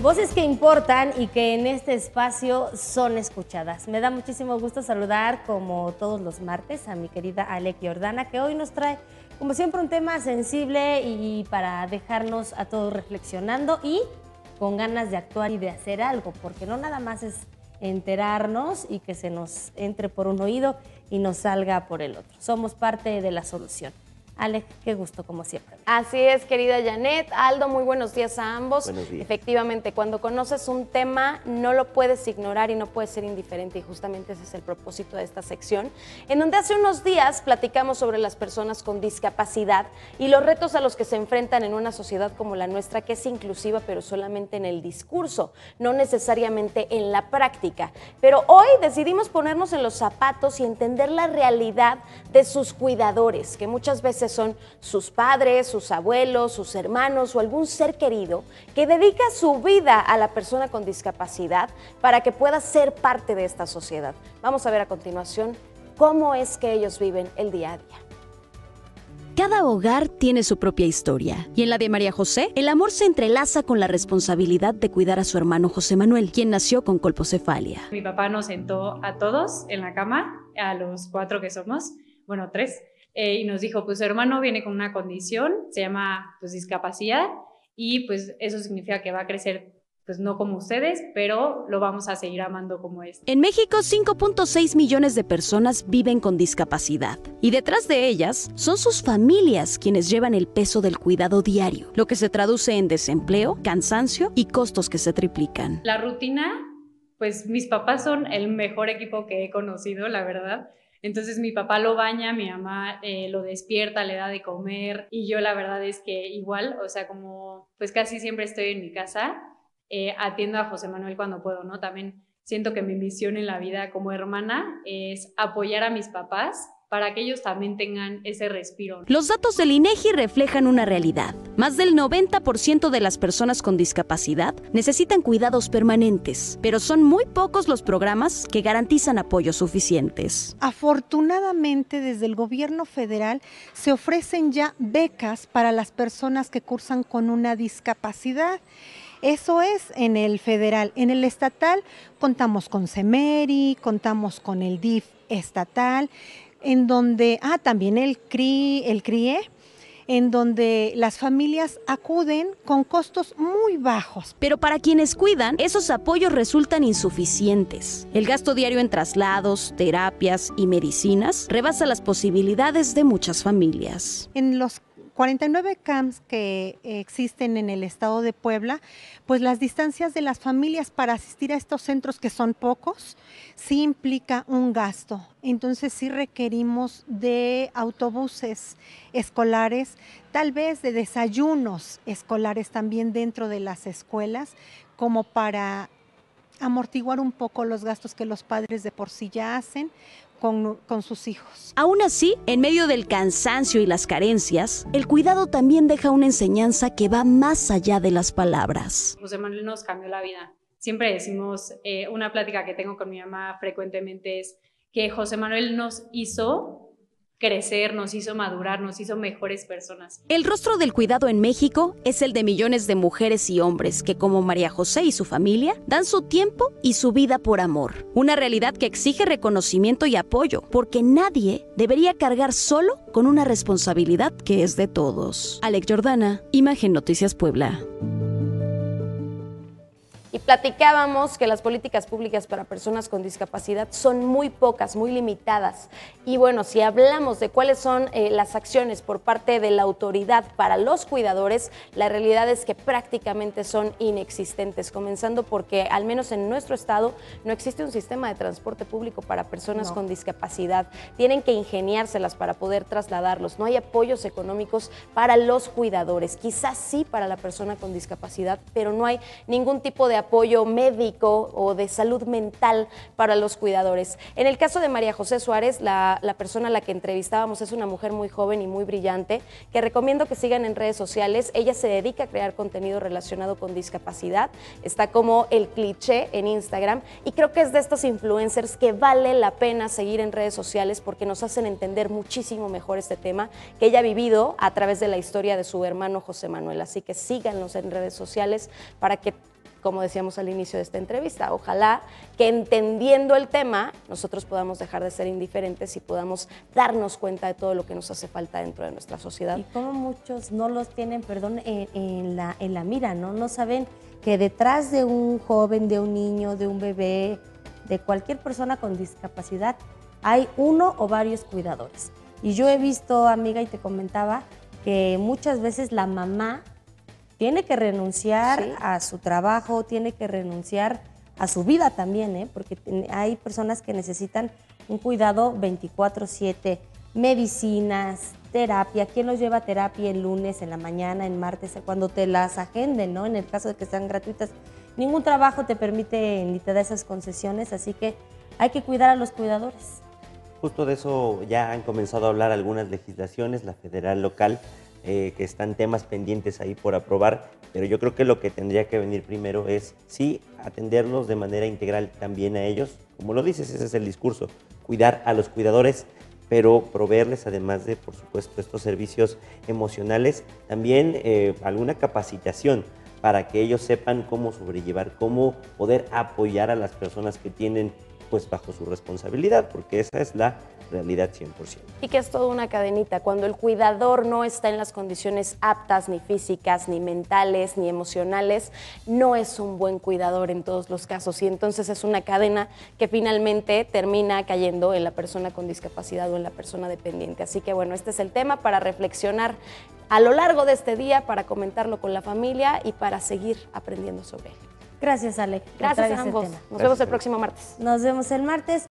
Voces que importan y que en este espacio son escuchadas. Me da muchísimo gusto saludar, como todos los martes, a mi querida Alec Jordana, que hoy nos trae, como siempre, un tema sensible y para dejarnos a todos reflexionando y con ganas de actuar y de hacer algo, porque no nada más es enterarnos y que se nos entre por un oído y nos salga por el otro. Somos parte de la solución. Alec, qué gusto, como siempre. Así es, querida Janet. Aldo, muy buenos días a ambos. Buenos días. Efectivamente, cuando conoces un tema, no lo puedes ignorar y no puedes ser indiferente, y justamente ese es el propósito de esta sección, en donde hace unos días platicamos sobre las personas con discapacidad y los retos a los que se enfrentan en una sociedad como la nuestra, que es inclusiva, pero solamente en el discurso, no necesariamente en la práctica. Pero hoy decidimos ponernos en los zapatos y entender la realidad de sus cuidadores, que muchas veces son sus padres, sus abuelos, sus hermanos o algún ser querido que dedica su vida a la persona con discapacidad para que pueda ser parte de esta sociedad. Vamos a ver a continuación cómo es que ellos viven el día a día. Cada hogar tiene su propia historia, y en la de María José, el amor se entrelaza con la responsabilidad de cuidar a su hermano José Manuel, quien nació con colpocefalia. Mi papá nos sentó a todos en la cama, a los 4 que somos, bueno, 3, y nos dijo, pues su hermano viene con una condición, se llama pues discapacidad, y pues eso significa que va a crecer pues no como ustedes, pero lo vamos a seguir amando como es. En México, 5.6 millones de personas viven con discapacidad, y detrás de ellas son sus familias quienes llevan el peso del cuidado diario, lo que se traduce en desempleo, cansancio y costos que se triplican. La rutina, pues mis papás son el mejor equipo que he conocido, la verdad. Entonces mi papá lo baña, mi mamá lo despierta, le da de comer, y yo la verdad es que igual, o sea, como pues casi siempre estoy en mi casa, atiendo a José Manuel cuando puedo, ¿no? También siento que mi misión en la vida como hermana es apoyar a mis papás para que ellos también tengan ese respiro. Los datos del INEGI reflejan una realidad. Más del 90% de las personas con discapacidad necesitan cuidados permanentes, pero son muy pocos los programas que garantizan apoyos suficientes. Afortunadamente, desde el gobierno federal se ofrecen ya becas para las personas que cursan con una discapacidad. Eso es en el federal. En el estatal contamos con CEMERI, contamos con el DIF estatal, en donde, también el CRIE, en donde las familias acuden con costos muy bajos. Pero para quienes cuidan, esos apoyos resultan insuficientes. El gasto diario en traslados, terapias y medicinas rebasa las posibilidades de muchas familias. En los 49 CAMS que existen en el estado de Puebla, pues las distancias de las familias para asistir a estos centros, que son pocos, sí implica un gasto. Entonces sí requerimos de autobuses escolares, tal vez de desayunos escolares también dentro de las escuelas, como para amortiguar un poco los gastos que los padres de por sí ya hacen con sus hijos. Aún así, en medio del cansancio y las carencias, el cuidado también deja una enseñanza que va más allá de las palabras. José Manuel nos cambió la vida. Siempre decimos, una plática que tengo con mi mamá frecuentemente es que José Manuel nos hizo crecer, nos hizo madurar, nos hizo mejores personas. El rostro del cuidado en México es el de millones de mujeres y hombres que, como María José y su familia, dan su tiempo y su vida por amor. Una realidad que exige reconocimiento y apoyo, porque nadie debería cargar solo con una responsabilidad que es de todos. Alec Jordana, Imagen Noticias Puebla. Y platicábamos que las políticas públicas para personas con discapacidad son muy pocas, muy limitadas. Y bueno, si hablamos de cuáles son las acciones por parte de la autoridad para los cuidadores, la realidad es que prácticamente son inexistentes, comenzando porque al menos en nuestro estado no existe un sistema de transporte público para personas con discapacidad. Tienen que ingeniárselas para poder trasladarlos. No hay apoyos económicos para los cuidadores, quizás sí para la persona con discapacidad, pero no hay ningún tipo de apoyo médico o de salud mental para los cuidadores. En el caso de María José Suárez, la persona a la que entrevistábamos es una mujer muy joven y muy brillante, que recomiendo que sigan en redes sociales. Ella se dedica a crear contenido relacionado con discapacidad, está como El Cliché en Instagram, y creo que es de estos influencers que vale la pena seguir en redes sociales porque nos hacen entender muchísimo mejor este tema que ella ha vivido a través de la historia de su hermano José Manuel. Así que síganlos en redes sociales para que como decíamos al inicio de esta entrevista, ojalá que entendiendo el tema nosotros podamos dejar de ser indiferentes y podamos darnos cuenta de todo lo que nos hace falta dentro de nuestra sociedad. Y como muchos no los tienen, perdón, en la mira, ¿no? No saben que detrás de un joven, de un niño, de un bebé, de cualquier persona con discapacidad, hay uno o varios cuidadores. Y yo he visto, amiga, y te comentaba, que muchas veces la mamá tiene que renunciar a su trabajo, tiene que renunciar a su vida también, porque hay personas que necesitan un cuidado 24/7, medicinas, terapia. ¿Quién los lleva a terapia el lunes, en la mañana, en martes, cuando te las agenden, ¿no? En el caso de que sean gratuitas. Ningún trabajo te permite ni te da esas concesiones, así que hay que cuidar a los cuidadores. Justo de eso ya han comenzado a hablar algunas legislaciones, la federal, local, que están temas pendientes ahí por aprobar, pero yo creo que lo que tendría que venir primero es, sí, atenderlos de manera integral también a ellos, como lo dices, ese es el discurso, cuidar a los cuidadores, pero proveerles, además de, por supuesto, estos servicios emocionales, también alguna capacitación para que ellos sepan cómo sobrellevar, cómo poder apoyar a las personas que tienen pues bajo su responsabilidad, porque esa es la realidad 100%. Y que es toda una cadenita. Cuando el cuidador no está en las condiciones aptas, ni físicas, ni mentales, ni emocionales, no es un buen cuidador en todos los casos. Y entonces es una cadena que finalmente termina cayendo en la persona con discapacidad o en la persona dependiente. Así que bueno, este es el tema para reflexionar a lo largo de este día, para comentarlo con la familia y para seguir aprendiendo sobre él. Gracias, Ale. Gracias a ambos. Nos vemos el próximo martes. Nos vemos el martes.